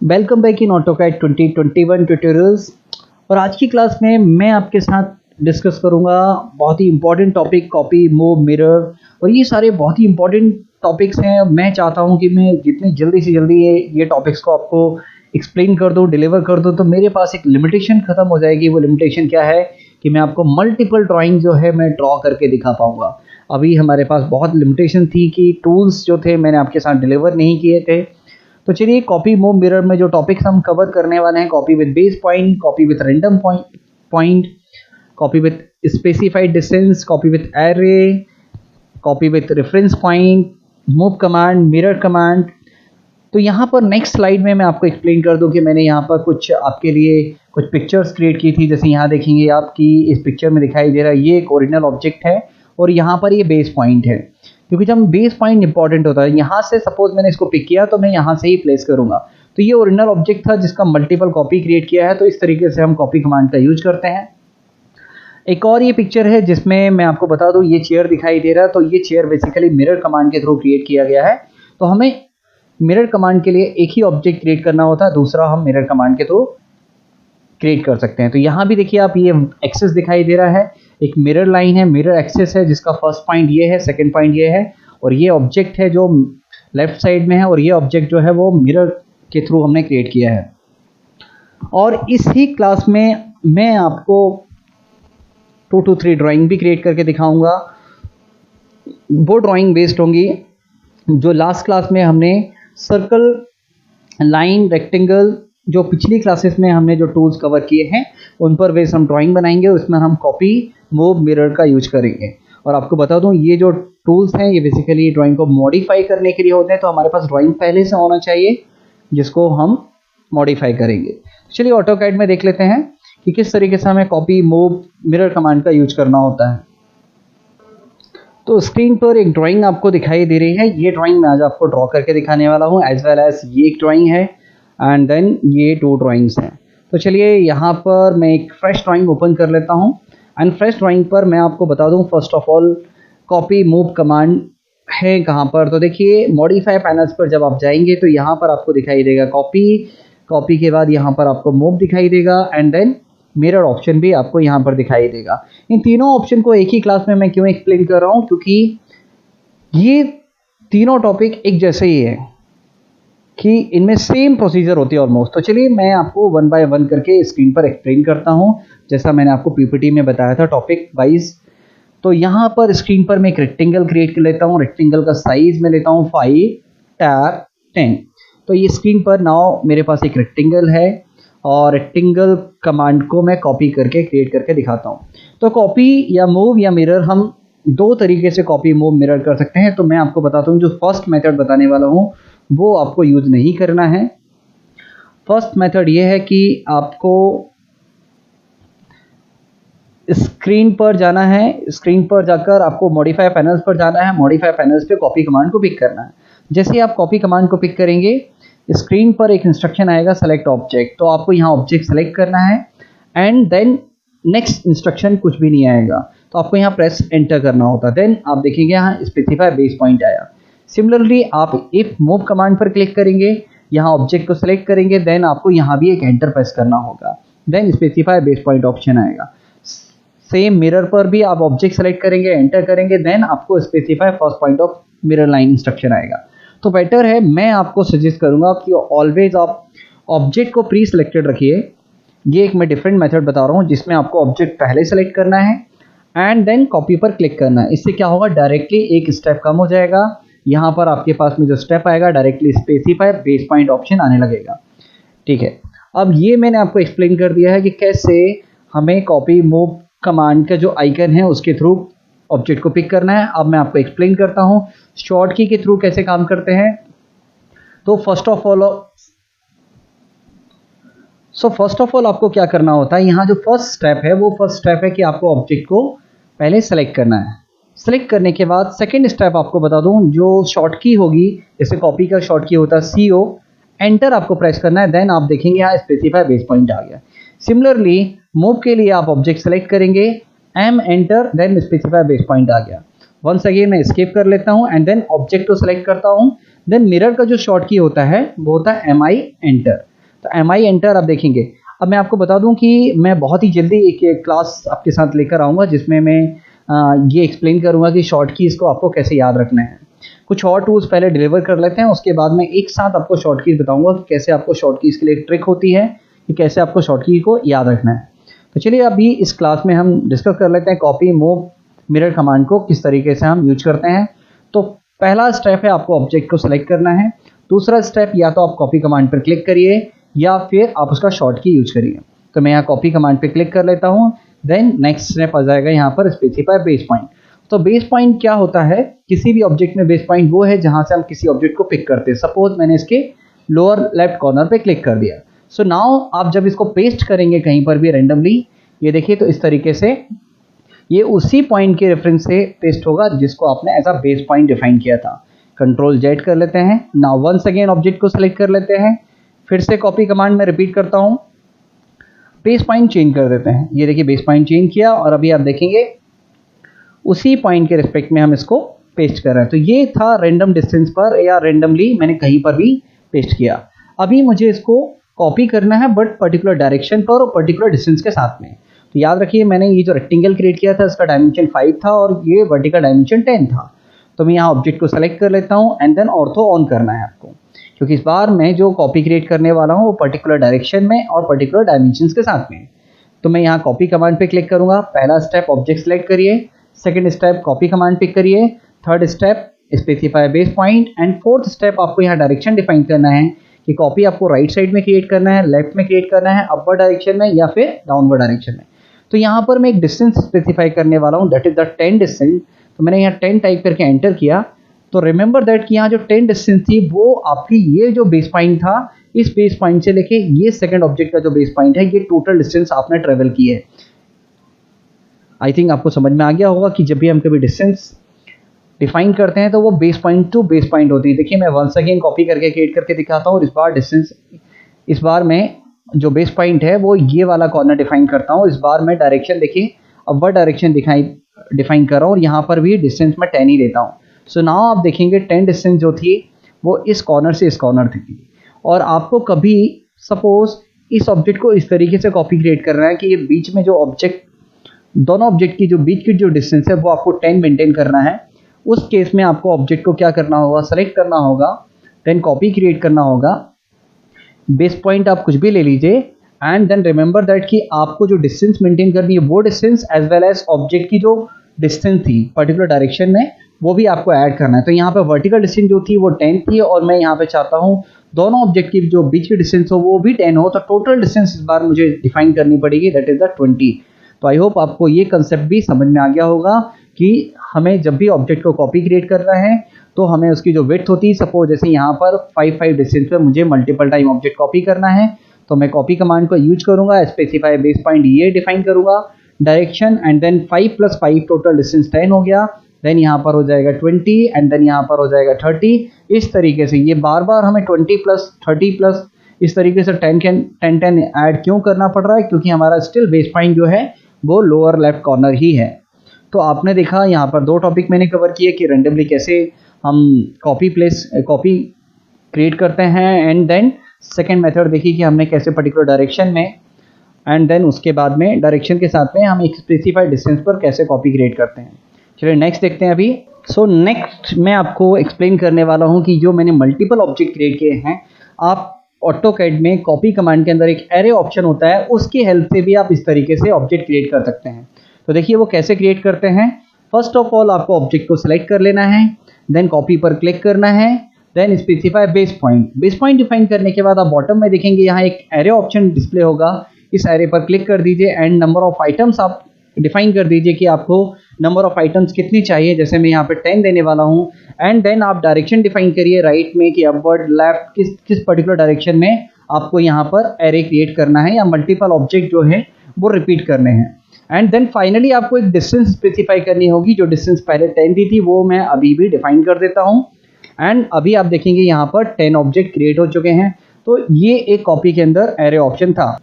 Welcome back in AutoCAD 2021 tutorials. और आज की क्लास में मैं आपके साथ डिस्कस करूंगा बहुत ही important topic copy move mirror. और ये सारे बहुत ही इंपॉर्टेंट टॉपिक्स हैं। मैं चाहता हूं कि मैं जितनी जल्दी से जल्दी ये टॉपिक्स को आपको एक्सप्लेन कर दूं, डिलीवर कर दूं। तो मेरे पास एक लिमिटेशन ख़त्म हो जाएगी। वो लिमिटेशन क्या है कि मैं आपको मल्टीपल ड्राइंग जो है मैं ड्रॉ करके दिखा पाऊँगा। अभी हमारे पास बहुत लिमिटेशन थी कि टूल्स जो थे मैंने आपके साथ डिलीवर नहीं किए थे। तो चलिए कॉपी मूव मिरर में जो टॉपिक्स हम कवर करने वाले हैं, copy with base point, copy with random point, copy with specified distance, copy with array, copy with reference point, move command, mirror command. तो यहाँ पर नेक्स्ट स्लाइड में मैं आपको एक्सप्लेन कर दूं कि मैंने यहाँ पर कुछ आपके लिए कुछ पिक्चर्स क्रिएट की थी। जैसे यहाँ देखेंगे आपकी इस पिक्चर में दिखाई दे रहा है ये एक ओरिजिनल ऑब्जेक्ट है और यहाँ पर ये बेस पॉइंट है। क्योंकि जब बेस पॉइंट इंपॉर्टेंट होता है, यहाँ से सपोज मैंने इसको पिक किया तो मैं यहाँ से ही प्लेस करूँगा। तो ये ओरिजिनल ऑब्जेक्ट था जिसका मल्टीपल कॉपी क्रिएट किया है। तो इस तरीके से हम कॉपी कमांड का यूज करते हैं। एक और ये पिक्चर है जिसमें मैं आपको बता दूं ये चेयर दिखाई दे रहा है। तो ये चेयर बेसिकली मिरर कमांड के थ्रू क्रिएट किया गया है। तो हमें मिरर कमांड के लिए एक ही ऑब्जेक्ट क्रिएट करना होता है, दूसरा हम मिरर कमांड के थ्रू क्रिएट कर सकते हैं। तो यहाँ भी देखिए आप ये एक्सेस दिखाई दे रहा है, एक मिरर लाइन है, मिरर एक्सेस है जिसका फर्स्ट पॉइंट ये है, सेकंड पॉइंट ये है और ये ऑब्जेक्ट है जो लेफ्ट साइड में है और ये ऑब्जेक्ट जो है वो मिरर के थ्रू हमने क्रिएट किया है। और इसी क्लास में मैं आपको 2 to 3 ड्राइंग भी क्रिएट करके दिखाऊंगा। वो ड्राइंग बेस्ड होंगी जो लास्ट क्लास में हमने सर्कल, लाइन, रेक्टेंगल, जो पिछली क्लासेस में हमने जो टूल्स कवर किए हैं उन पर बेस हम ड्राइंग बनाएंगे। उसमें हम कॉपी मूव मिरर का यूज करेंगे। और आपको बता दूं ये जो टूल्स हैं ये बेसिकली ड्राइंग को मॉडिफाई करने के लिए होते हैं। तो हमारे पास ड्राइंग पहले से होना चाहिए जिसको हम मॉडिफाई करेंगे। चलिए ऑटोकैड में देख लेते हैं कि किस तरीके से हमें कॉपी मूव मिरर कमांड का यूज करना होता है। तो स्क्रीन पर एक ड्राइंग आपको दिखाई दे रही है। ये ड्राइंग मैं आज आपको ड्रॉ करके दिखाने वाला हूँ, एज वेल एज ये एक ड्राइंग है एंड देन ये 2 ड्राइंग्स हैं। तो चलिए यहाँ पर मैं एक फ्रेश ड्राइंग ओपन कर लेता हूँ एंड फ्रेश ड्राइंग पर मैं आपको बता दूँ first of all copy move command है कहाँ पर। तो देखिए मॉडिफाई पैनल्स पर जब आप जाएंगे तो यहाँ पर आपको दिखाई देगा कॉपी, कॉपी के बाद यहाँ पर आपको मूव दिखाई देगा एंड देन मिरर ऑप्शन भी आपको यहाँ पर दिखाई देगा। इन तीनों ऑप्शन को एक ही क्लास में मैं क्यों एक्सप्लेन कर रहा हूँ, क्योंकि ये तीनों टॉपिक एक जैसे ही है कि इनमें सेम प्रोसीजर होती है ऑलमोस्ट। तो चलिए मैं आपको 1 by 1 करके स्क्रीन पर एक्सप्लेन करता हूँ जैसा मैंने आपको पीपीटी में बताया था टॉपिक वाइज। तो यहाँ पर स्क्रीन पर मैं एक रेक्टेंगल क्रिएट कर लेता हूँ। रेक्टेंगल का साइज मैं लेता हूँ 5 टैब 10। तो ये स्क्रीन पर नाउ मेरे पास एक रेक्टेंगल है और रेक्टेंगल कमांड को मैं कॉपी करके क्रिएट करके दिखाता हूँ। तो कॉपी या मूव या मिरर हम 2 तरीके से कॉपी मूव मिरर कर सकते हैं। तो मैं आपको बताता हूँ जो फर्स्ट मेथड बताने वाला हूँ वो आपको यूज नहीं करना है। फर्स्ट मेथड ये है कि आपको स्क्रीन पर जाना है, स्क्रीन पर जाकर आपको मॉडिफाई पैनल्स पर जाना है, मॉडिफाई पैनल्स पे कॉपी कमांड को पिक करना है। जैसे ही आप कॉपी कमांड को पिक करेंगे स्क्रीन पर एक इंस्ट्रक्शन आएगा सेलेक्ट ऑब्जेक्ट। तो आपको यहाँ ऑब्जेक्ट सेलेक्ट करना है एंड देन नेक्स्ट इंस्ट्रक्शन कुछ भी नहीं आएगा। तो आपको यहाँ प्रेस एंटर करना होता है। देन आप देखेंगे यहाँ स्पेसिफाई बेस पॉइंट आया। सिमिलरली आप इफ मूव कमांड पर क्लिक करेंगे, यहाँ ऑब्जेक्ट को सेलेक्ट करेंगे, देन आपको यहाँ भी एक एंटर प्रेस करना होगा। Then specify base point option आएगा। सेम मिरर पर भी आप ऑब्जेक्ट सेलेक्ट करेंगे, एंटर करेंगे, देन आपको specify first point of mirror line instruction आएगा। तो बेटर है, मैं आपको सजेस्ट करूंगा कि ऑलवेज आप ऑब्जेक्ट को प्री सिलेक्टेड रखिए। ये एक मैं डिफरेंट मेथड बता रहा हूँ जिसमें आपको ऑब्जेक्ट पहले सेलेक्ट करना है एंड देन कॉपी पर क्लिक करना है। इससे क्या होगा, डायरेक्टली एक स्टेप कम हो जाएगा। यहाँ पर आपके पास में जो स्टेप आएगा directly specify base point option आने लगेगा। ठीक है, अब ये मैंने आपको एक्सप्लेन कर दिया है कि कैसे हमें कॉपी मूव कमांड का जो आइकन है उसके थ्रू ऑब्जेक्ट को पिक करना है। अब मैं आपको एक्सप्लेन करता हूँ शॉर्ट की के थ्रू कैसे काम करते हैं। तो फर्स्ट ऑफ ऑल आपको क्या करना होता है, यहाँ जो फर्स्ट स्टेप है वो फर्स्ट स्टेप है कि आपको ऑब्जेक्ट को पहले सेलेक्ट करना है। सेलेक्ट करने के बाद सेकंड स्टेप आपको बता दूं जो शॉर्ट की होगी, जैसे कॉपी का शॉर्ट की होता है CO, एंटर आपको प्रेस करना है। देन आप देखेंगे यहाँ स्पेसिफाई बेस पॉइंट आ गया। सिमिलरली मूव के लिए आप ऑब्जेक्ट सेलेक्ट करेंगे, M enter, then specify base point आ गया। वंस अगेन मैं एस्केप कर लेता हूँ एंड देन ऑब्जेक्ट को सेलेक्ट करता हूँ। देन मिरर का जो शॉर्ट की होता है वो होता है MI एंटर। तो एम आई एंटर आप देखेंगे। अब मैं आपको बता दूं कि मैं बहुत ही जल्दी एक क्लास आपके साथ लेकर आऊँगा जिसमें मैं ये एक्सप्लेन करूँगा कि शॉर्ट कीज़ को आपको कैसे याद रखना है। कुछ और टूल्स पहले डिलीवर कर लेते हैं, उसके बाद मैं एक साथ आपको शॉर्ट कीज़ बताऊँगा कि कैसे आपको शॉर्ट कीज़ के लिए एक ट्रिक होती है कि कैसे आपको शॉर्ट की को याद रखना है। तो चलिए अभी इस क्लास में हम डिस्कस कर लेते हैं कॉपी मूव मिरर कमांड को किस तरीके से हम यूज करते हैं। तो पहला स्टेप है आपको ऑब्जेक्ट को सेलेक्ट करना है। दूसरा स्टेप या तो आप कॉपी कमांड पर क्लिक करिए या फिर आप उसका शॉर्ट की यूज करिए। तो मैं यहाँ कॉपी कमांड पे क्लिक कर लेता हूँ। देन नेक्स्ट स्टेप आ जाएगा यहाँ पर स्पेसिफाई बेस पॉइंट। तो बेस पॉइंट क्या होता है, किसी भी ऑब्जेक्ट में बेस पॉइंट वो है जहां से हम किसी ऑब्जेक्ट को पिक करते हैं। सपोज मैंने इसके लोअर लेफ्ट कॉर्नर पे क्लिक कर दिया। सो नाउ आप जब इसको पेस्ट करेंगे कहीं पर भी रैंडमली, ये देखिए तो इस तरीके से ये उसी पॉइंट के रेफरेंस से पेस्ट होगा जिसको आपने as a base point define किया था। कंट्रोल जेड कर लेते हैं। नाउ वंस अगेन ऑब्जेक्ट को सेलेक्ट कर लेते हैं, फिर से कॉपी कमांड में रिपीट करता हूं, बेस पॉइंट चेंज कर देते हैं। ये देखिए बेस पॉइंट चेंज किया और अभी आप देखेंगे उसी पॉइंट के रिस्पेक्ट में हम इसको पेस्ट कर रहे हैं। तो ये था रैंडम डिस्टेंस पर या रैंडमली मैंने कहीं पर भी पेस्ट किया। अभी मुझे इसको कॉपी करना है बट पर्टिकुलर डायरेक्शन पर और पर्टिकुलर डिस्टेंस के साथ में। तो याद रखिए मैंने ये जो रेक्टेंगल क्रिएट किया था इसका डायमेंशन 5 था और ये वर्टिकल डायमेंशन 10 था। तो मैं यहाँ ऑब्जेक्ट को सेलेक्ट कर लेता हूँ एंड देन ऑर्थो ऑन करना है आपको, क्योंकि इस बार मैं जो कॉपी क्रिएट करने वाला हूँ वो पर्टिकुलर डायरेक्शन में और पर्टिकुलर डायमेंशंस के साथ में। तो मैं यहाँ कॉपी कमांड पे क्लिक करूँगा। पहला स्टेप ऑब्जेक्ट सेलेक्ट करिए, second step copy command pick करिए, third step specify base point and fourth step आपको यहाँ डायरेक्शन डिफाइन करना है कि कॉपी आपको राइट साइड में क्रिएट करना है, लेफ्ट में क्रिएट करना है, अपवर्ड डायरेक्शन में या फिर डाउनवर्ड डायरेक्शन में। तो यहाँ पर मैं एक डिस्टेंस स्पेसिफाई करने वाला हूँ, दैट इज द 10 डिस्टेंस। तो मैंने यहाँ 10 टाइप करके एंटर किया। तो रिमेंबर दैट कि यहाँ जो 10 डिस्टेंस थी वो आपकी ये जो बेस पॉइंट था, इस बेस पॉइंट से लेके ये सेकंड ऑब्जेक्ट का जो बेस पॉइंट है, ये टोटल डिस्टेंस आपने ट्रेवल की है। आई थिंक आपको समझ में आ गया होगा कि जब भी हम कभी डिस्टेंस डिफाइन करते हैं तो वो base point two base point होती है। देखिए मैं वंस अगेन कॉपी करके क्रिएट करके दिखाता हूँ और इस बार डिस्टेंस, इस बार मैं जो बेस पॉइंट है वो ये वाला कॉर्नर डिफाइन करता हूँ। इस बार मैं डायरेक्शन देखिए अपवर्ड डायरेक्शन डिफाइन कर रहा हूँ और यहाँ पर भी डिस्टेंस मैं 10 ही देता हूँ। सो नाउ आप देखेंगे 10 डिस्टेंस जो थी वो इस कॉर्नर से इस कॉर्नर थी। और आपको कभी सपोज इस ऑब्जेक्ट को इस तरीके से कॉपी क्रिएट करना है कि ये बीच में जो ऑब्जेक्ट, दोनों ऑब्जेक्ट की जो बीच की जो डिस्टेंस है वो आपको 10 मेंटेन करना है। उस केस में आपको ऑब्जेक्ट को क्या करना होगा, सेलेक्ट करना होगा, देन कॉपी क्रिएट करना होगा। बेस पॉइंट आप कुछ भी ले लीजिए एंड देन रिमेंबर दैट कि आपको जो डिस्टेंस मेंटेन करनी है वो distance as well as object की जो डिस्टेंस थी पर्टिकुलर डायरेक्शन में वो भी आपको ऐड करना है। तो यहाँ पे वर्टिकल डिस्टेंस जो थी वो 10 थी और मैं यहाँ पे चाहता हूँ दोनों ऑब्जेक्ट की जो बीच की डिस्टेंस हो वो भी 10 हो। तो टोटल डिस्टेंस इस बार मुझे डिफाइन करनी पड़ेगी, दैट इज द 20। तो आई होप आपको ये कंसेप्ट भी समझ में आ गया होगा कि हमें जब भी ऑब्जेक्ट को कॉपी क्रिएट करना है तो हमें उसकी जो विड्थ होती है, सपोज जैसे यहाँ पर 5 डिस्टेंस पे मुझे मल्टीपल टाइम ऑब्जेक्ट कॉपी करना है तो मैं कॉपी कमांड को यूज करूंगा, स्पेसिफाई बेस पॉइंट ये डिफाइन करूंगा, direction and then 5 + 5 total distance 10 हो गया। देन यहाँ पर हो जाएगा 20 एंड देन यहाँ पर हो जाएगा 30। इस तरीके से ये बार बार हमें 20 + 30 + इस तरीके से 10 ऐड क्यों करना पड़ रहा है, क्योंकि हमारा स्टिल बेस पॉइंट जो है वो लोअर लेफ्ट कॉर्नर ही है। तो आपने देखा यहाँ पर 2 टॉपिक मैंने कवर किए कि रेंडमली कैसे हम कॉपी क्रिएट करते हैं एंड देन सेकेंड मेथड देखिए कि हमने कैसे पर्टिकुलर डायरेक्शन में एंड देन उसके बाद में डायरेक्शन के साथ में हम एक स्पेसिफाइड डिस्टेंस पर कैसे कॉपी क्रिएट करते हैं। चलिए नेक्स्ट देखते हैं अभी। सो नेक्स्ट मैं आपको एक्सप्लेन करने वाला हूँ कि जो मैंने मल्टीपल ऑब्जेक्ट क्रिएट किए हैं, आप ऑटोकैड में कॉपी कमांड के अंदर एक एरे ऑप्शन होता है, उसकी हेल्प से भी आप इस तरीके से ऑब्जेक्ट क्रिएट कर सकते हैं। तो देखिए वो कैसे क्रिएट करते हैं। फर्स्ट ऑफ ऑल आपको ऑब्जेक्ट को सिलेक्ट कर लेना है, देन कॉपी पर क्लिक करना है, then specify base point. Base point define करने के बाद आप बॉटम में देखेंगे यहाँ एक एरे ऑप्शन डिस्प्ले होगा, इस एरे पर क्लिक कर दीजिए एंड नंबर ऑफ आइटम्स आप डिफाइन कर दीजिए कि आपको नंबर ऑफ आइटम्स कितनी चाहिए, जैसे मैं यहाँ पे 10 देने वाला हूँ। एंड देन आप डायरेक्शन डिफाइन करिए राइट में कि अपवर्ड लेफ्ट किस पर्टिकुलर डायरेक्शन में आपको यहाँ पर एरे क्रिएट करना है या मल्टीपल ऑब्जेक्ट जो है वो रिपीट करने हैं। एंड देन फाइनली आपको एक डिस्टेंस स्पेसिफाई करनी होगी, जो डिस्टेंस पहले 10 दी थी वो मैं अभी भी डिफाइन कर देता हूँ। एंड अभी आप देखेंगे यहाँ पर 10 ऑब्जेक्ट क्रिएट हो चुके हैं। तो ये एक कॉपी के अंदर एरे ऑप्शन था।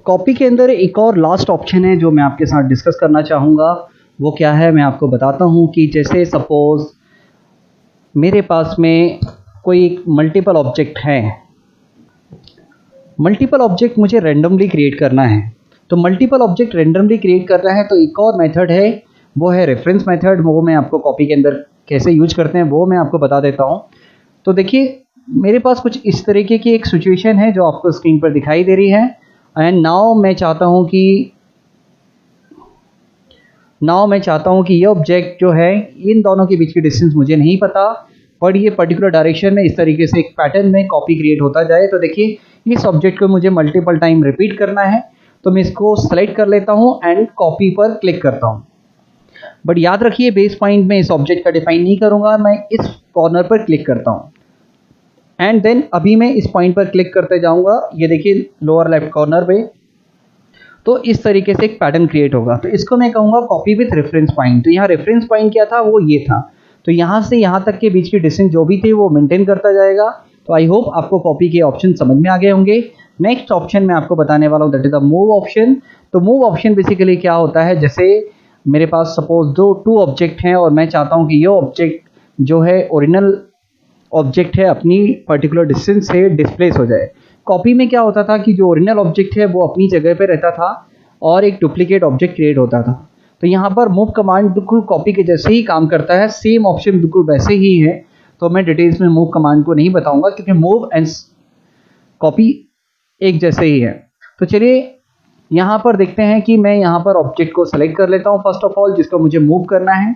कॉपी के अंदर एक और लास्ट ऑप्शन है जो मैं आपके साथ डिस्कस करना चाहूँगा। वो क्या है मैं आपको बताता हूँ कि जैसे सपोज मेरे पास में कोई मल्टीपल ऑब्जेक्ट है मल्टीपल ऑब्जेक्ट मुझे रैंडमली क्रिएट करना है। तो मल्टीपल ऑब्जेक्ट रैंडमली क्रिएट करना है तो एक और मेथड है, वो है रेफरेंस मेथड। वो मैं आपको कॉपी के अंदर कैसे यूज करते हैं वो मैं आपको बता देता हूँ। तो देखिए मेरे पास कुछ इस तरीके की एक सिचुएशन है जो आपको स्क्रीन पर दिखाई दे रही है। एंड नाउ मैं चाहता हूँ कि ये ऑब्जेक्ट जो है, इन दोनों के बीच की डिस्टेंस मुझे नहीं पता, पर ये पर्टिकुलर डायरेक्शन में इस तरीके से एक पैटर्न में कॉपी क्रिएट होता जाए। तो देखिए इस ऑब्जेक्ट को मुझे मल्टीपल टाइम रिपीट करना है, तो मैं इसको सेलेक्ट कर लेता हूँ एंड कॉपी पर क्लिक करता हूँ। बट याद रखिए बेस पॉइंट में इस ऑब्जेक्ट का डिफाइन नहीं करूँगा, मैं इस कॉर्नर पर क्लिक करता हूँ एंड देन अभी मैं इस पॉइंट पर क्लिक करते जाऊँगा। ये देखिए लोअर लेफ्ट कॉर्नर पे, तो इस तरीके से एक पैटर्न क्रिएट होगा। तो इसको मैं कहूँगा कॉपी विथ रेफरेंस पॉइंट। तो यहाँ रेफरेंस पॉइंट क्या था, वो ये था। तो यहाँ से यहाँ तक के बीच की डिस्टेंस जो भी थी वो मेंटेन करता जाएगा। तो आई होप आपको कॉपी के ऑप्शन समझ में आ गए होंगे। नेक्स्ट ऑप्शन मैं आपको बताने वाला हूँ, that is the move option. तो मूव ऑप्शन बेसिकली क्या होता है, जैसे मेरे पास सपोज दो टू ऑब्जेक्ट हैं और मैं चाहता हूँ कि ये ऑब्जेक्ट जो है ओरिजिनल ऑब्जेक्ट है अपनी पर्टिकुलर डिस्टेंस से डिस्प्लेस हो जाए। कॉपी में क्या होता था कि जो ओरिजिनल ऑब्जेक्ट है वो अपनी जगह पे रहता था और एक डुप्लीकेट ऑब्जेक्ट क्रिएट होता था। तो यहाँ पर मूव कमांड बिल्कुल कॉपी के जैसे ही काम करता है, सेम ऑप्शन बिल्कुल वैसे ही है। तो मैं डिटेल्स में मूव कमांड को नहीं बताऊंगा क्योंकि मूव एंड कॉपी एक जैसे ही है। तो चलिए यहाँ पर देखते हैं कि मैं यहाँ पर ऑब्जेक्ट को सेलेक्ट कर लेता हूँ फर्स्ट ऑफ ऑल, जिसको मुझे मूव करना है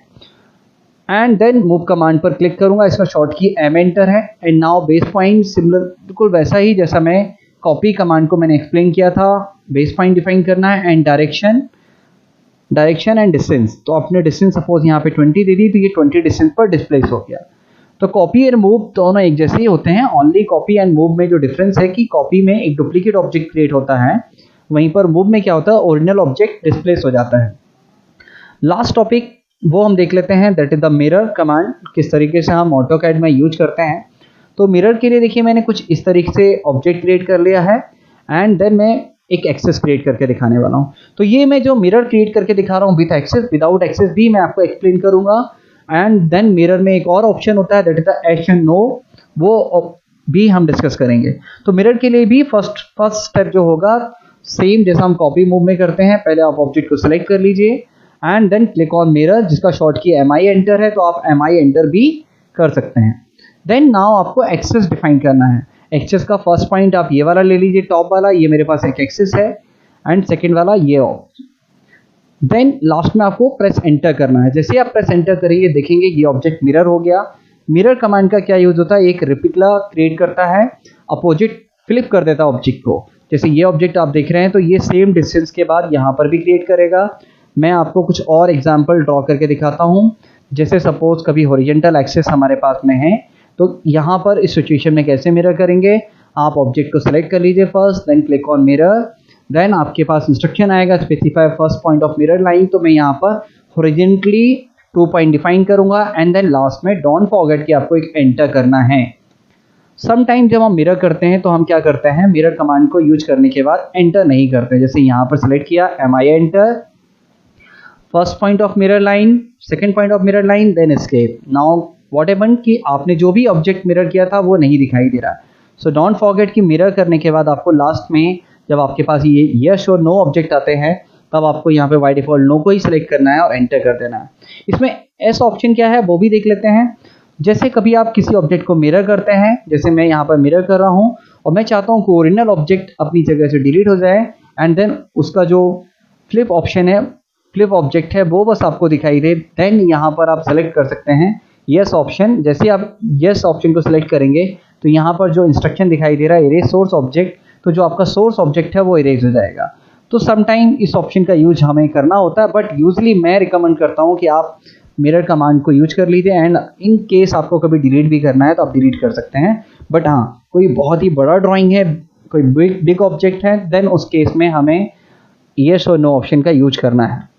एंड देन मूव कमांड पर क्लिक करूंगा। इसका शॉर्ट की एम एंटर है। And now base point similar बिल्कुल वैसा ही जैसा मैं कॉपी कमांड को मैंने एक्सप्लेन किया था। बेस पॉइंट डिफाइन करना है एंड डायरेक्शन एंड डिस्टेंस। तो आपने डिस्टेंस सपोज यहाँ पे 20 दे दी, तो ये 20 डिस्टेंस पर डिस्प्लेस हो गया। तो कॉपी एंड मूव दोनों एक जैसे ही होते हैं, ओनली कॉपी एंड मूव में जो डिफरेंस है कि कॉपी में एक डुप्लीकेट ऑब्जेक्ट क्रिएट होता है, वहीं पर मूव में क्या होता है, ओरिजिनल ऑब्जेक्ट डिस्प्लेस हो जाता है। लास्ट टॉपिक वो हम देख लेते हैं, that is the mirror command. किस तरीके से हम ऑटोकैड में यूज करते हैं। तो मिरर के लिए देखिए मैंने कुछ इस तरीके से ऑब्जेक्ट क्रिएट कर लिया है एंड देन मैं एक एक्सेस क्रिएट करके दिखाने वाला हूँ। तो ये मैं जो मिरर क्रिएट करके दिखा रहा हूँ विद एक्सेस विदाउट एक्सेस भी मैं आपको एक्सप्लेन करूंगा। एंड देन मिरर में एक और ऑप्शन होता है, that is the action no, वो भी हम डिस्कस करेंगे। तो मिरर के लिए भी फर्स्ट स्टेप जो होगा सेम जैसा हम कॉपी मूव में करते हैं, पहले आप ऑब्जेक्ट को सिलेक्ट कर लीजिए and then click on mirror, जिसका शॉर्ट की MI एंटर है, तो आप MI एंटर भी कर सकते हैं। देन नाउ आपको एक्सेस डिफाइन करना है। एक्सेस का फर्स्ट पॉइंट आप ये वाला ले लीजिए, टॉप वाला, ये मेरे पास एक एक्सेस है एंड सेकेंड वाला ये देन लास्ट में आपको प्रेस एंटर करना है। जैसे आप प्रेस एंटर करेंगे देखेंगे ये ऑब्जेक्ट मिरर हो गया। मिरर कमांड का क्या यूज होता है, एक रिप्लिका क्रिएट करता है, अपोजिट फ्लिप कर देता है ऑब्जेक्ट को। जैसे ये ऑब्जेक्ट आप देख रहे हैं तो ये सेम डिस्टेंस के बाद यहाँ पर भी क्रिएट करेगा। मैं आपको कुछ और एग्जाम्पल ड्रॉ करके दिखाता हूँ। जैसे सपोज कभी हॉरिजॉन्टल एक्सेस हमारे पास में है, तो यहाँ पर इस सिचुएशन में कैसे मिरर करेंगे, आप ऑब्जेक्ट को सेलेक्ट कर लीजिए first, then click on mirror, then आपके पास इंस्ट्रक्शन आएगा specify first point of mirror line. तो मैं यहाँ पर हॉरिजॉन्टली 2 पॉइंट डिफाइन करूंगा एंड देन लास्ट में डोंट फॉरगेट कि आपको एक एंटर करना है। सम टाइम जब हम मिरर करते हैं तो हम क्या करते हैं, मिरर कमांड को यूज करने के बाद एंटर नहीं करते। जैसे यहाँ पर सेलेक्ट किया MI enter, first point of mirror line, second point of mirror line, then escape. Now what happened कि आपने जो भी ऑब्जेक्ट मिरर किया था वो नहीं दिखाई दे रहा। सो डोंट फॉरगेट कि मिरर करने के बाद आपको लास्ट में जब आपके पास ये यस और नो ऑब्जेक्ट आते हैं तब आपको यहाँ पे बाय डिफॉल्ट नो को ही सिलेक्ट करना है और एंटर कर देना है। इसमें एस ऑप्शन क्या है वो भी देख लेते हैं। जैसे कभी आप किसी ऑब्जेक्ट को मिरर करते हैं, जैसे मैं यहाँ पर मिरर कर रहा हूँ और मैं चाहता हूँ कि ओरिजिनल ऑब्जेक्ट अपनी जगह से डिलीट हो जाए एंड देन उसका जो फ्लिप ऑप्शन है, फ्लिप ऑब्जेक्ट है, वो बस आपको दिखाई दे, देन यहाँ पर आप सेलेक्ट कर सकते हैं यस ऑप्शन। जैसे आप यस ऑप्शन को सिलेक्ट करेंगे तो यहाँ पर जो इंस्ट्रक्शन दिखाई दे रहा है इरेज सोर्स ऑब्जेक्ट, तो जो आपका सोर्स ऑब्जेक्ट है वो इरेज हो जाएगा। तो समटाइम इस ऑप्शन का यूज हमें करना होता है, बट यूजली मैं रिकमेंड करता हूँ कि आप मिरर कमांड को यूज कर लीजिए एंड इन केस आपको कभी डिलीट भी करना है तो आप डिलीट कर सकते हैं। बट हाँ, कोई बहुत ही बड़ा ड्राइंग है, कोई बिग ऑब्जेक्ट है, देन उस केस में हमें यस और नो ऑप्शन का यूज करना है।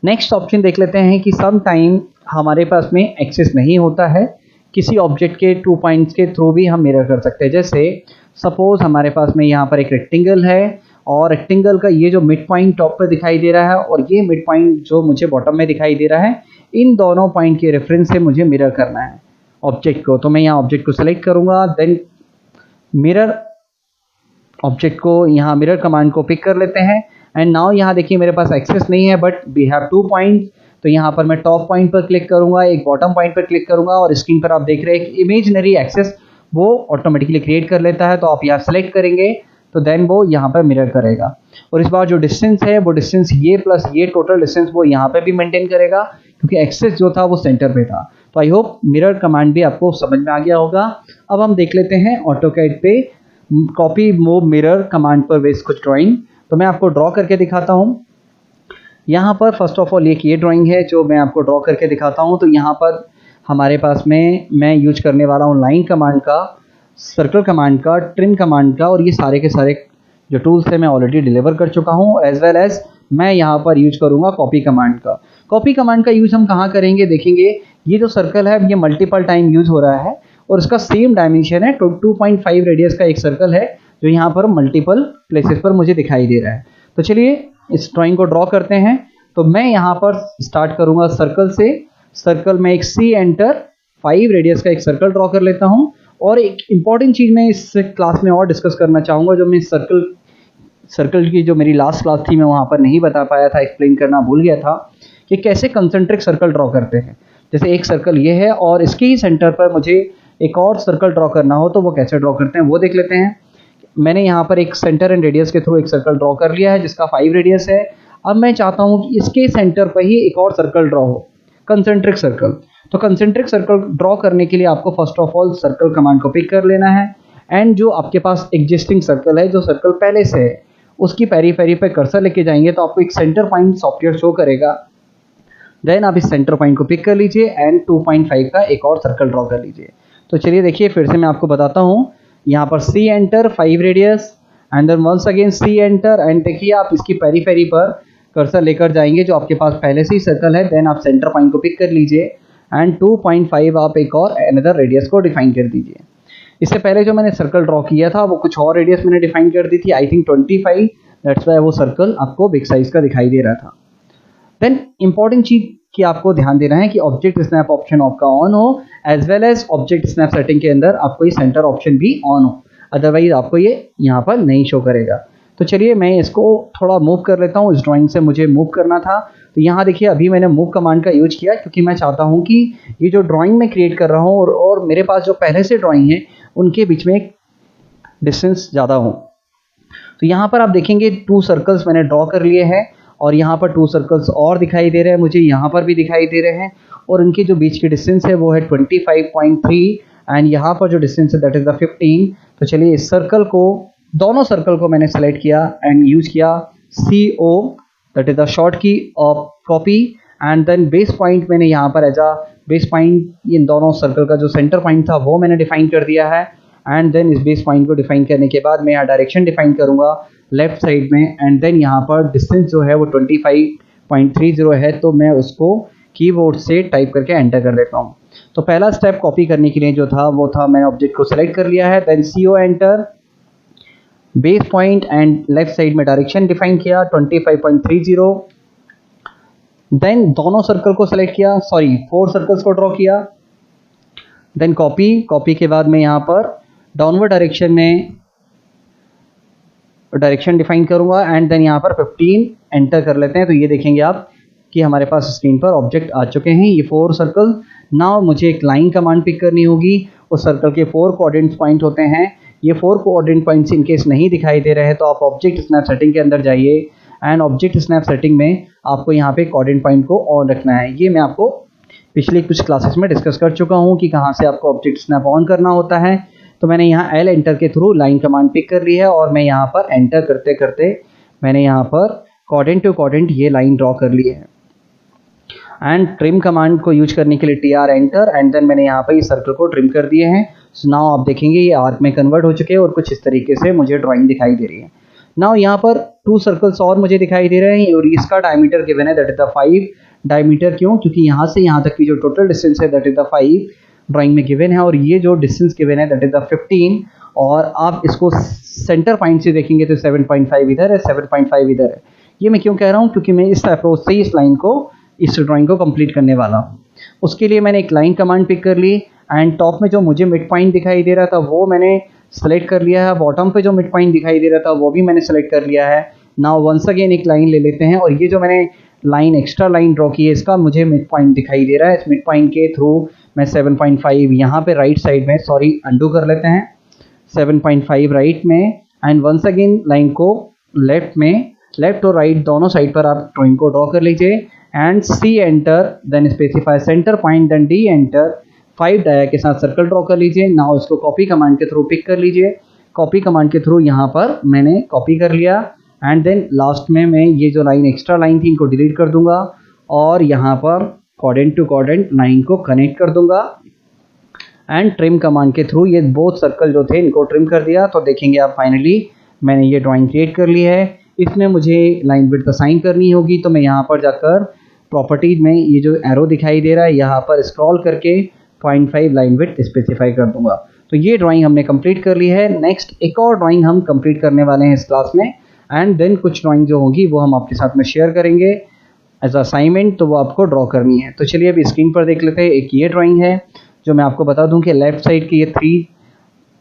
नेक्स्ट ऑप्शन देख लेते हैं कि सम टाइम हमारे पास में एक्सेस नहीं होता है, किसी ऑब्जेक्ट के 2 पॉइंट्स के थ्रू भी हम मिरर कर सकते हैं। जैसे सपोज हमारे पास में यहाँ पर एक रेक्टेंगल है और रेक्टेंगल का ये जो मिड पॉइंट टॉप पर दिखाई दे रहा है और ये मिड पॉइंट जो मुझे बॉटम में दिखाई दे रहा है, इन दोनों पॉइंट के रेफरेंस से मुझे मिरर करना है ऑब्जेक्ट को। तो मैं यहाँ ऑब्जेक्ट को सेलेक्ट करूँगा, देन मिरर ऑब्जेक्ट को यहाँ मिरर कमांड को पिक कर लेते हैं एंड नाउ यहाँ देखिए मेरे पास एक्सेस नहीं है बट वी हैव 2 पॉइंट। तो यहाँ पर मैं टॉप पॉइंट पर क्लिक करूँगा, एक बॉटम पॉइंट पर क्लिक करूँगा और स्क्रीन पर आप देख रहे हैं एक इमेजिनरी एक्सेस वो ऑटोमेटिकली क्रिएट कर लेता है। तो आप यहाँ सेलेक्ट करेंगे तो देन वो यहाँ पर मिरर करेगा और इस बार जो डिस्टेंस है वो डिस्टेंस ये प्लस ये टोटल डिस्टेंस वो यहाँ पे भी मेंटेन करेगा क्योंकि एक्सेस जो था वो सेंटर पे था। तो आई होप मिरर कमांड भी आपको समझ में आ गया होगा। अब हम देख लेते हैं ऑटोकैड पे कॉपी मूव मिरर कमांड पर बेस्ड कुछ ड्राइंग। तो मैं आपको ड्रॉ करके दिखाता हूँ। यहाँ पर फर्स्ट ऑफ ऑल एक ये ड्राइंग है जो मैं आपको ड्रॉ करके दिखाता हूँ। तो यहाँ पर हमारे पास में मैं यूज करने वाला हूँ लाइन कमांड का, सर्कल कमांड का, ट्रिम कमांड का और ये सारे के सारे जो टूल्स है मैं ऑलरेडी डिलीवर कर चुका हूँ। एज वेल एज मैं यहाँ पर यूज करूँगा कॉपी कमांड का। कॉपी कमांड का यूज हम कहाँ करेंगे देखेंगे। ये जो सर्कल है ये मल्टीपल टाइम यूज हो रहा है और इसका सेम डायमेंशन है। 2.5 रेडियस का एक सर्कल है जो यहाँ पर मल्टीपल प्लेसेस पर मुझे दिखाई दे रहा है। तो चलिए इस ड्राइंग को ड्रॉ करते हैं। तो मैं यहाँ पर स्टार्ट करूँगा सर्कल से। सर्कल में एक सी एंटर 5 रेडियस का एक सर्कल ड्रॉ कर लेता हूँ। और एक इम्पॉर्टेंट चीज़ मैं इस क्लास में और डिस्कस करना चाहूँगा जो मैं सर्कल की जो मेरी लास्ट क्लास थी मैं वहाँ पर नहीं बता पाया था, एक्सप्लेन करना भूल गया था कि कैसे कंसेंट्रिक सर्कल ड्रॉ करते हैं। जैसे एक सर्कल ये है और इसके ही सेंटर पर मुझे एक और सर्कल ड्रॉ करना हो तो वो कैसे ड्रॉ करते हैं वो देख लेते हैं। मैंने यहाँ पर एक सेंटर एंड रेडियस के थ्रू एक सर्कल ड्रॉ कर लिया है जिसका 5 रेडियस है। अब मैं चाहता हूँ कि इसके सेंटर पर ही एक और सर्कल ड्रॉ हो, कंसेंट्रिक सर्कल। तो कंसेंट्रिक सर्कल ड्रॉ करने के लिए आपको first of all circle command को पिक कर लेना है एंड जो आपके पास एग्जिस्टिंग सर्कल है, जो सर्कल पहले से है, उसकी पेरीफेरी पे कर्सर लेके जाएंगे तो आपको एक सेंटर पॉइंट सॉफ्टवेयर शो करेगा। देन आप इस सेंटर पॉइंट को पिक कर लीजिए एंड 2.5 का एक और सर्कल ड्रॉ कर लीजिए। तो चलिए देखिए फिर से मैं आपको बताता हूँ। यहाँ पर C enter 5 radius and then once again C enter and देखिए आप इसकी पेरीफेरी पर कर्सर लेकर जाएंगे जो आपके पास पहले से ही सर्कल है। देन आप सेंटर पॉइंट को पिक कर लीजिए एंड 2.5 आप एक और अनदर रेडियस को डिफाइन कर दीजिए। इससे पहले जो मैंने सर्कल ड्रॉ किया था वो कुछ और रेडियस मैंने डिफाइन कर दी थी, आई थिंक 25। दैट्स वाई वो सर्कल आपको बिग साइज का दिखाई दे रहा था। देन इंपॉर्टेंट चीज कि आपको ध्यान देना है कि ऑब्जेक्ट स्नैप ऑप्शन आपका ऑन हो as well as object snap setting के अंदर आपको ये सेंटर ऑप्शन भी ऑन हो, अदरवाइज आपको ये यहाँ पर नहीं शो करेगा। तो चलिए मैं इसको थोड़ा मूव कर लेता हूँ। इस ड्राइंग से मुझे मूव करना था तो यहाँ देखिए अभी मैंने मूव कमांड का यूज किया क्योंकि मैं चाहता हूँ कि ये जो ड्राइंग मैं क्रिएट कर रहा हूँ और मेरे पास जो पहले से ड्राइंग है उनके बीच में एक डिस्टेंस ज़्यादा हो। तो यहाँ पर आप देखेंगे 2 सर्कल्स मैंने ड्रॉ कर लिए हैं और यहाँ पर 2 सर्कल्स और दिखाई दे रहे हैं मुझे, यहाँ पर भी दिखाई दे रहे हैं और उनकी जो बीच की डिस्टेंस है वो है 25.3 एंड यहाँ पर जो डिस्टेंस है दैट इज द 15। तो चलिए इस सर्कल को, दोनों सर्कल को मैंने सेलेक्ट किया एंड यूज किया CO, that is the short key of copy and then base point मैंने यहाँ पर as a base point in दोनों सर्कल का जो सेंटर पॉइंट था वो मैंने डिफाइन कर दिया है। एंड देन इस बेस पॉइंट को डिफाइन करने के बाद मैं यहाँ डायरेक्शन डिफाइन करूँगा लेफ्ट साइड में एंड देन यहाँ पर डिस्टेंस जो है वो 25.30 है तो मैं उसको कीबोर्ड से टाइप करके एंटर कर देता हूँ। तो पहला स्टेप कॉपी करने के लिए जो था वो था मैंने ऑब्जेक्ट को सेलेक्ट कर लिया है, then CO enter, base point and left side में डायरेक्शन डिफाइन किया 25.30। देन दोनों सर्कल को सेलेक्ट किया, 4 सर्कल्स को ड्रॉ किया। देन कॉपी के बाद मैं यहाँ पर डाउनवर्ड डायरेक्शन में डायरेक्शन डिफाइन करूँगा एंड देन यहाँ पर 15 एंटर कर लेते हैं। तो ये देखेंगे आप कि हमारे पास स्क्रीन पर ऑब्जेक्ट आ चुके हैं ये 4 सर्कल। नाउ मुझे एक लाइन कमांड पिक करनी होगी। उस सर्कल के 4 कोऑर्डिनेट पॉइंट होते हैं। ये 4 कोऑर्डिनेट पॉइंट्स इन केस नहीं दिखाई दे रहे हैं तो आप ऑब्जेक्ट स्नैप सेटिंग के अंदर जाइए एंड ऑब्जेक्ट स्नैप सेटिंग में आपको यहाँ पे कोऑर्डिनेट पॉइंट को ऑन रखना है। ये मैं आपको पिछले कुछ क्लासेस में डिस्कस कर चुका हूँ कि कहाँ से आपको ऑब्जेक्ट स्नैप ऑन करना होता है। तो मैंने यहाँ L एंटर के थ्रू लाइन कमांड पिक कर ली है और मैं यहाँ पर एंटर करते करते मैंने यहाँ पर कोऑर्डिनेट टू कोऑर्डिनेट ये लाइन ड्रॉ कर ली है। एंड ट्रिम कमांड को यूज करने के लिए TR एंटर एंड देन मैंने यहाँ पर इस सर्कल को ट्रिम कर दिए हैं। सो नाउ आप देखेंगे ये आर्क में कन्वर्ट हो चुके हैं और कुछ इस तरीके से मुझे ड्राइंग दिखाई दे रही है। नाउ यहाँ पर 2 सर्कल्स और मुझे दिखाई दे रहे हैं और इसका डायमीटर गिवन है दैट इज द 5। डायमीटर क्यों? क्योंकि यहाँ से यहाँ तक की जो टोटल डिस्टेंस है दैट इज द 5 ड्राइंग में गिवन है और ये जो डिस्टेंस गिवन है दैट इज द 15। और आप इसको सेंटर पॉइंट से देखेंगे तो 7.5 इधर है, 7.5 इधर है। ये मैं क्यों कह रहा हूँ? क्योंकि मैं इस अप्रोच से ही इस ड्राइंग को कंप्लीट करने वाला हूँ। उसके लिए मैंने एक लाइन कमांड पिक कर ली एंड टॉप में जो मुझे मिड पॉइंट दिखाई दे रहा था वो मैंने सेलेक्ट कर लिया है। बॉटम पे जो मिड पॉइंट दिखाई दे रहा था वो भी मैंने सेलेक्ट कर लिया है। नाउ वंस अगेन एक लाइन ले लेते हैं और ये जो मैंने लाइन एक्स्ट्रा लाइन ड्रॉ की है इसका मुझे मिड पॉइंट दिखाई दे रहा है। इस मिड पॉइंट के थ्रू मैं 7.5 यहाँ पे राइट साइड में, सॉरी अंडू कर लेते हैं, 7.5 राइट में एंड वंस अगेन लाइन को लेफ्ट में, लेफ्ट और राइट दोनों साइड पर आप ड्राइंग को ड्रॉ कर लीजिए and C enter, then specify centre point, then D enter, 5 dia के साथ सर्कल ड्रॉ कर लीजिए। नाउ इसको कॉपी कमांड के थ्रू पिक कर लीजिए। कॉपी कमांड के थ्रू यहाँ पर मैंने कॉपी कर लिया एंड देन लास्ट में मैं ये जो लाइन एक्स्ट्रा लाइन थी इनको डिलीट कर दूंगा और यहाँ पर क्वाड्रेंट टू क्वाड्रेंट लाइन को कनेक्ट कर दूंगा एंड ट्रिम कमांड के थ्रू ये बोथ सर्कल जो थे इनको ट्रिम कर दिया। तो देखेंगे आप फाइनली मैंने ये ड्राइंग क्रिएट कर ली है। इसमें मुझे लाइन विड्थ असाइन करनी होगी तो मैं यहाँ पर जाकर प्रॉपर्टीज में ये जो एरो दिखाई दे रहा है यहाँ पर स्क्रॉल करके 0.5 लाइन विड्थ स्पेसिफाई कर दूंगा। तो ये ड्राइंग हमने कंप्लीट कर ली है। नेक्स्ट एक और ड्राइंग हम कंप्लीट करने वाले हैं इस क्लास में एंड देन कुछ ड्राइंग जो होगी वो हम आपके साथ में शेयर करेंगे एज असाइनमेंट, तो वो आपको ड्रॉ करनी है। तो चलिए अभी स्क्रीन पर देख लेते हैं। एक ये ड्राइंग है जो मैं आपको बता दूं कि लेफ्ट साइड की ये 3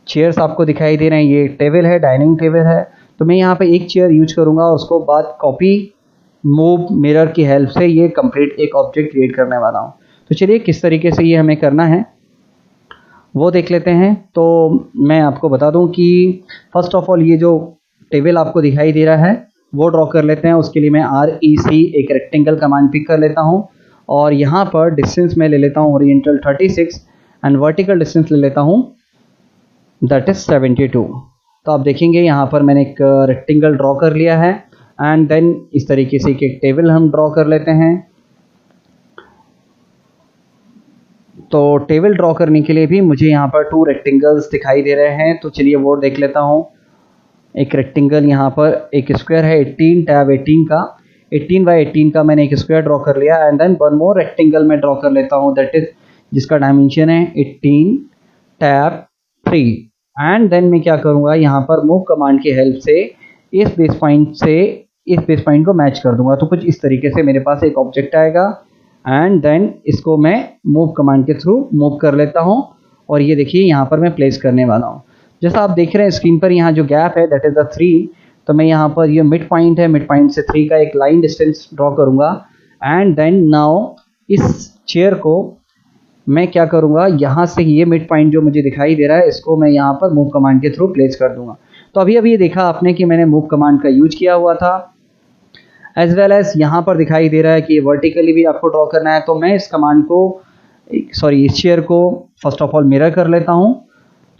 चेयर्स आपको दिखाई दे रहे हैं, ये टेबल है, डाइनिंग टेबल है। तो मैं यहाँ पे एक चेयर यूज करूँगा और उसको बाद कॉपी मूव मिरर की हेल्प से ये कंप्लीट एक ऑब्जेक्ट क्रिएट करने वाला हूँ। तो चलिए किस तरीके से ये हमें करना है वो देख लेते हैं। तो मैं आपको बता दूं कि फर्स्ट ऑफ ऑल ये जो टेबल आपको दिखाई दे रहा है वो ड्रॉ कर लेते हैं। उसके लिए मैं REC एक रेक्टेंगल कमांड पिक कर लेता हूँ और यहाँ पर डिस्टेंस मैं ले लेता हूँ ओरिएंटल 36 एंड वर्टिकल डिस्टेंस ले लेता हूँ दैट इज 72। तो आप देखेंगे यहाँ पर मैंने एक रेक्टेंगल ड्रॉ कर लिया है एंड देन इस तरीके से एक टेबल हम ड्रॉ कर लेते हैं। तो टेबल ड्रॉ करने के लिए भी मुझे यहाँ पर 2 रेक्टेंगल्स दिखाई दे रहे हैं। तो चलिए वो देख लेता हूँ। एक रेक्टेंगल यहाँ पर एक स्क्वायर है 18 टैब 18 का, 18 बाई 18 का मैंने एक स्क्वायर ड्रॉ कर लिया and then one more rectangle मैं ड्रॉ कर लेता हूँ दैट इज जिसका डायमेंशन है 18 टैब 3 एंड देन मैं क्या करूँगा यहाँ पर मूव कमांड की हेल्प से इस बेस पॉइंट को मैच कर दूंगा। तो कुछ इस तरीके से मेरे पास एक ऑब्जेक्ट आएगा एंड देन इसको मैं मूव कमांड के थ्रू मूव कर लेता हूँ और ये देखिए यहाँ पर मैं प्लेस करने वाला हूँ। जैसा आप देख रहे हैं स्क्रीन पर यहाँ जो गैप है दैट इज द 3। तो मैं यहाँ पर ये मिड पॉइंट है, मिड पॉइंट से 3 का एक लाइन डिस्टेंस ड्रॉ करूँगा एंड देन नाउ इस चेयर को मैं क्या करूँगा यहाँ से ये मिड पॉइंट जो मुझे दिखाई दे रहा है इसको मैं यहाँ पर मूव कमांड के थ्रू प्लेस कर दूंगा। तो अभी ये देखा आपने कि मैंने मूव कमांड का यूज किया हुआ था एज वेल एज यहाँ पर दिखाई दे रहा है कि वर्टिकली भी आपको ड्रॉ करना है। तो मैं इस कमांड को इस चेयर को फर्स्ट ऑफ ऑल मिरर कर लेता हूँ।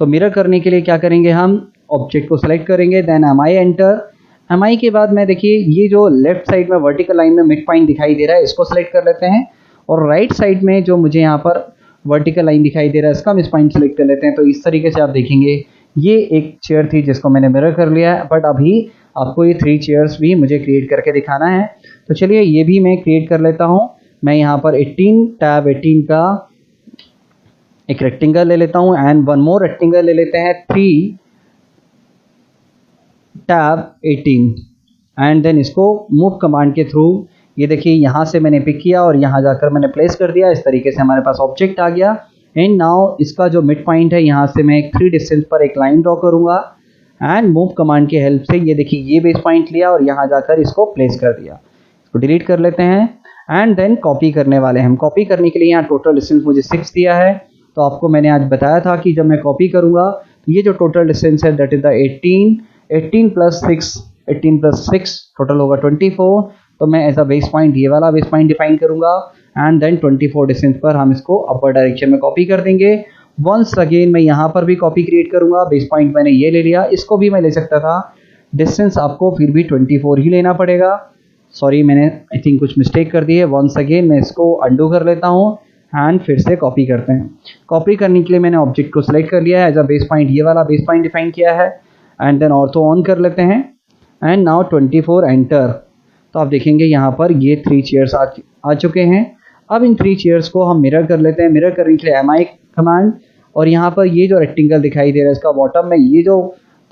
तो मिरर करने के लिए क्या करेंगे, हम ऑब्जेक्ट को सेलेक्ट करेंगे देन MI एंटर। MI के बाद मैं देखिए ये जो लेफ्ट साइड में वर्टिकल लाइन में मिड पॉइंट दिखाई दे रहा है इसको सेलेक्ट कर लेते हैं और राइट साइड में जो मुझे यहाँ पर वर्टिकल लाइन दिखाई दे रहा है इसका हम इस पॉइंट सेलेक्ट कर लेते हैं। तो इस तरीके से आप देखेंगे ये एक चेयर थी जिसको मैंने मिरर कर लिया है बट अभी आपको ये 3 चेयर्स भी मुझे क्रिएट करके दिखाना है। तो चलिए ये भी मैं क्रिएट कर लेता हूँ। मैं यहाँ पर 18 टैब 18 का एक रेक्टेंगल ले लेता हूँ एंड वन मोर रेक्टेंगल ले लेते हैं 3 टैब 18 एंड देन इसको मूव कमांड के थ्रू ये देखिए यहाँ से मैंने पिक किया और यहाँ जाकर मैंने प्लेस कर दिया। इस तरीके से हमारे पास ऑब्जेक्ट आ गया एंड नाउ इसका जो मिड पॉइंट है यहाँ से मैं एक 3 डिस्टेंस पर एक लाइन ड्रॉ करूँगा एंड मूव कमांड की हेल्प से ये देखिए ये बेस पॉइंट लिया और यहाँ जाकर इसको प्लेस कर दिया। इसको डिलीट कर लेते हैं एंड देन कॉपी करने वाले हैं हम। कॉपी करने के लिए यहाँ टोटल डिस्टेंस मुझे 6 दिया है। तो आपको मैंने आज बताया था कि जब मैं कॉपी करूँगा तो ये जो टोटल डिस्टेंस है that is the 18 plus 6 total होगा 24। तो मैं एज अ बेस पॉइंट ये वाला बेस पॉइंट डिफाइन करूँगा एंड देन 24 डिस्टेंस पर हम इसको अपर डायरेक्शन में कॉपी कर देंगे। वंस अगेन मैं यहाँ पर भी कॉपी क्रिएट करूँगा। बेस पॉइंट मैंने ये ले लिया, इसको भी मैं ले सकता था, डिस्टेंस आपको फिर भी 24 ही लेना पड़ेगा। सॉरी मैंने आई थिंक कुछ मिस्टेक कर दी है। वंस अगेन मैं इसको अंडू कर लेता हूँ एंड फिर से कॉपी करते हैं। कॉपी करने के लिए मैंने ऑब्जेक्ट को सिलेक्ट कर लिया है, एज अ बेस पॉइंट ये वाला बेस पॉइंट डिफाइन किया है एंड देन ऑर्थो ऑन कर लेते हैं एंड नाउ 24 एंटर। तो आप देखेंगे यहाँ पर ये 3 चेयर्स आ चुके हैं। अब इन 3 चेयर्स को हम मिरर कर लेते हैं। मिरर करने के लिए MI कमांड और यहाँ पर ये जो रेक्टेंगल दिखाई दे रहा है इसका बॉटम में ये जो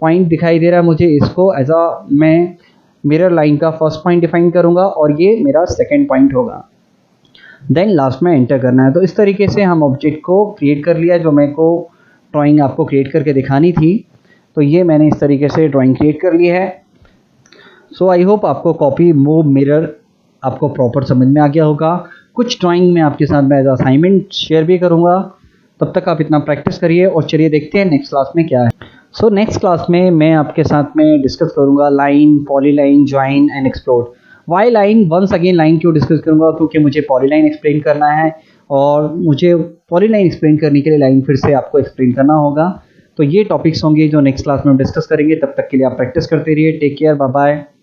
पॉइंट दिखाई दे रहा है मुझे इसको एज अ मैं मिरर लाइन का फर्स्ट पॉइंट डिफाइन करूँगा और ये मेरा सेकेंड पॉइंट होगा। देन लास्ट में एंटर करना है। तो इस तरीके से हम ऑब्जेक्ट को क्रिएट कर लिया जो मेरे को ड्राइंग आपको क्रिएट करके दिखानी थी। तो ये मैंने इस तरीके से ड्राइंग क्रिएट कर ली है। सो आई होप आपको कॉपी मूव मिरर आपको प्रॉपर समझ में आ गया होगा। कुछ ड्राइंग में आपके साथ मैं एज असाइनमेंट शेयर भी करूँगा, तब तक आप इतना प्रैक्टिस करिए और चलिए देखते हैं नेक्स्ट क्लास में क्या है। सो नेक्स्ट क्लास में मैं आपके साथ में डिस्कस करूँगा line, polyline, join and explode. Why line, once again line क्यों डिस्कस करूँगा, क्योंकि मुझे पॉलीलाइन एक्सप्लेन करना है और मुझे पॉलीलाइन एक्सप्लेन करने के लिए लाइन फिर से आपको एक्सप्लेन करना होगा। तो ये टॉपिक्स होंगे जो नेक्स्ट क्लास में हम डिस्कस करेंगे। तब तक के लिए आप प्रैक्टिस करते रहिए। Take care, bye bye.